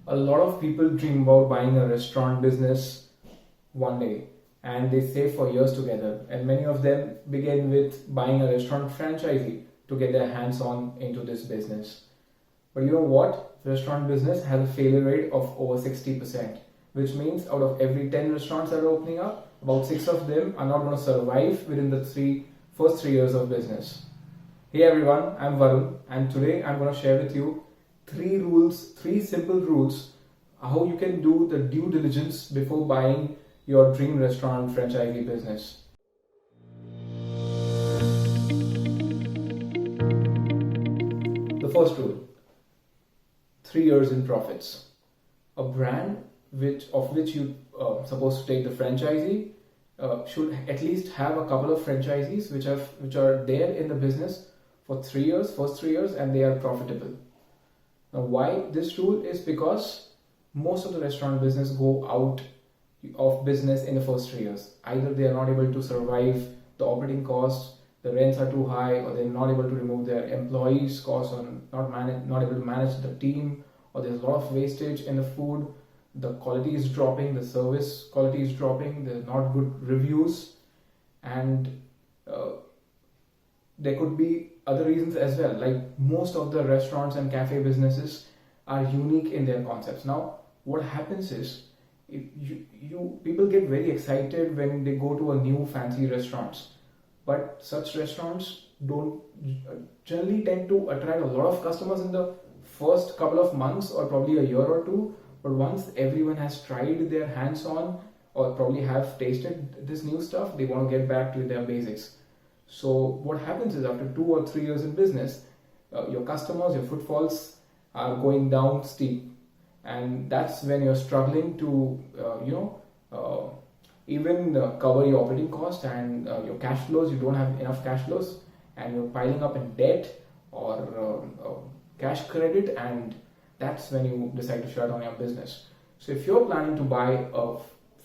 A lot of people dream about buying a restaurant business one day, and they save for years together. And many of them begin with buying a restaurant franchisee to get their hands on into this business. But you know what? Restaurant business has a failure rate of over 60%, which means out of every 10 restaurants that are opening up, about 6 of them are not going to survive within the first 3 years of business. Hey everyone, I'm Varun, and today I'm going to share with you three simple rules how you can do the due diligence before buying your dream restaurant franchisee business. The first rule: 3 years in profits. A brand of which you supposed to take the franchisee should at least have a couple of franchisees which are there in the business for 3 years, first 3 years, and they are profitable. Now, why this rule is because most of the restaurant business go out of business in the first 3 years. Either they are not able to survive the operating costs, the rents are too high, or they're not able to remove their employees' costs, or not able to manage the team, or there's a lot of wastage in the food. The quality is dropping, the service quality is dropping, there's not good reviews, and there could be other reasons as well. Like most of the restaurants and cafe businesses are unique in their concepts. Now, what happens is people get very excited when they go to a new fancy restaurants, but such restaurants don't generally tend to attract a lot of customers in the first couple of months or probably a year or two. But once everyone has tried their hands on or probably have tasted this new stuff, they want to get back to their basics. So what happens is after 2 or 3 years in business, your customers, your footfalls are going down steep, and that's when you're struggling to even cover your operating cost and your cash flows. You don't have enough cash flows, and you're piling up in debt or cash credit, and that's when you decide to shut down your business. So if you're planning to buy a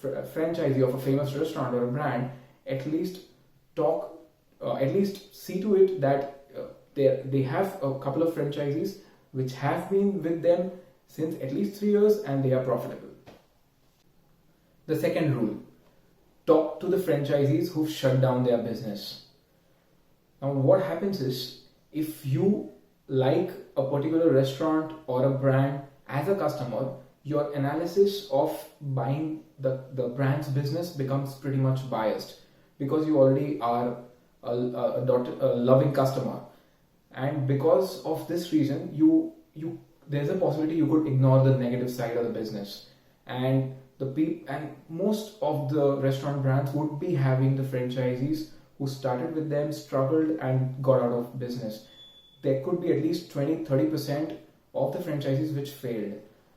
franchisee of a famous restaurant or a brand, at least see to it that they have a couple of franchisees which have been with them since at least 3 years and they are profitable. The second rule: talk to the franchisees who've shut down their business. Now, what happens is, if you like a particular restaurant or a brand as a customer, your analysis of buying the brand's business becomes pretty much biased, because you already are a loving customer, and because of this reason there's a possibility you could ignore the negative side of the business, and most of the restaurant brands would be having the franchisees who started with them, struggled, and got out of business. There could be at least 20-30% of the franchisees which failed,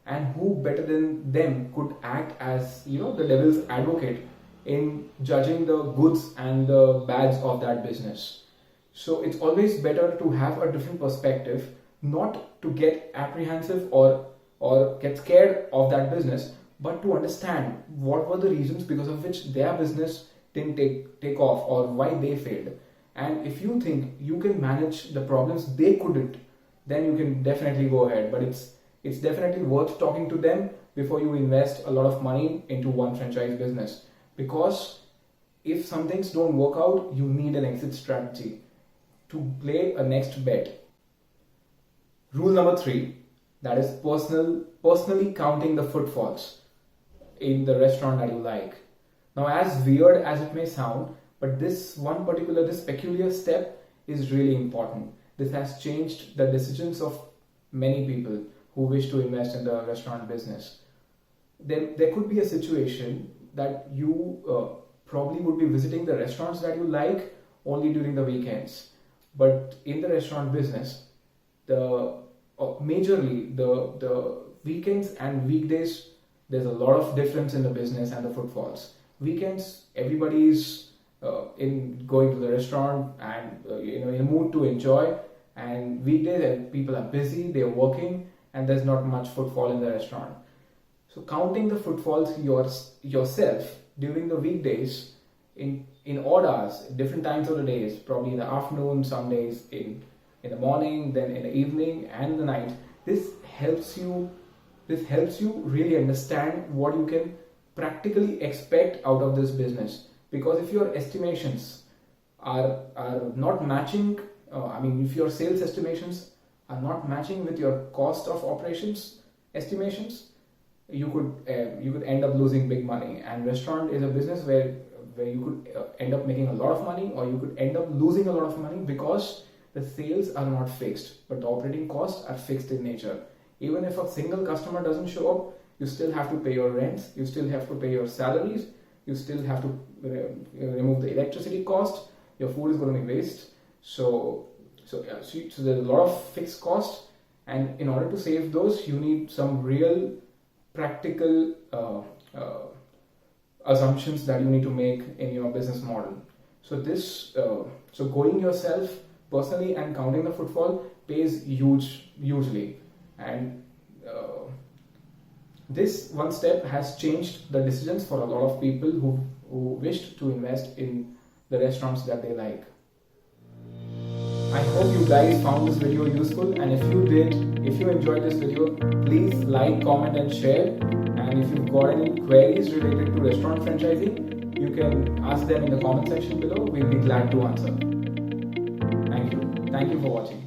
and who better than them could act as the devil's advocate in judging the goods and the bads of that business. So it's always better to have a different perspective, not to get apprehensive or get scared of that business, but to understand what were the reasons because of which their business didn't take off, or why they failed. And if you think you can manage the problems they couldn't, then you can definitely go ahead. But it's definitely worth talking to them before you invest a lot of money into one franchise business. Because if some things don't work out, you need an exit strategy to play a next bet. Rule number 3, that is personally counting the footfalls in the restaurant that you like. Now, as weird as it may sound, but this peculiar step is really important. This has changed the decisions of many people who wish to invest in the restaurant business. There could be a situation that you probably would be visiting the restaurants that you like only during the weekends. But in the restaurant business, majorly the weekends and weekdays, there's a lot of difference in the business and the footfalls. Weekends, everybody is in going to the restaurant and in a mood to enjoy, and weekdays people are busy, they're working, and there's not much footfall in the restaurant. So counting the footfalls yourself during the weekdays in odd hours, different times of the days, probably in the afternoon, some days in the morning, then in the evening and the night, this helps you This helps you really understand what you can practically expect out of this business. Because if your estimations are not matching, if your sales estimations are not matching with your cost of operations estimations, you could end up losing big money. And restaurant is a business where you could end up making a lot of money, or you could end up losing a lot of money, because the sales are not fixed, but the operating costs are fixed in nature. Even if a single customer doesn't show up, you still have to pay your rents, you still have to pay your salaries, you still have to remove the electricity cost, your food is going to be waste. So there's a lot of fixed costs, and in order to save those, you need some real practical assumptions that you need to make in your business model. So going yourself personally and counting the footfall pays hugely, and this one step has changed the decisions for a lot of people who wished to invest in the restaurants that they like. I hope you guys found this video useful, and if you enjoyed this video, please like, comment and share. And if you've got any queries related to restaurant franchising, you can ask them in the comment section below. We'll be glad to answer. Thank you for watching.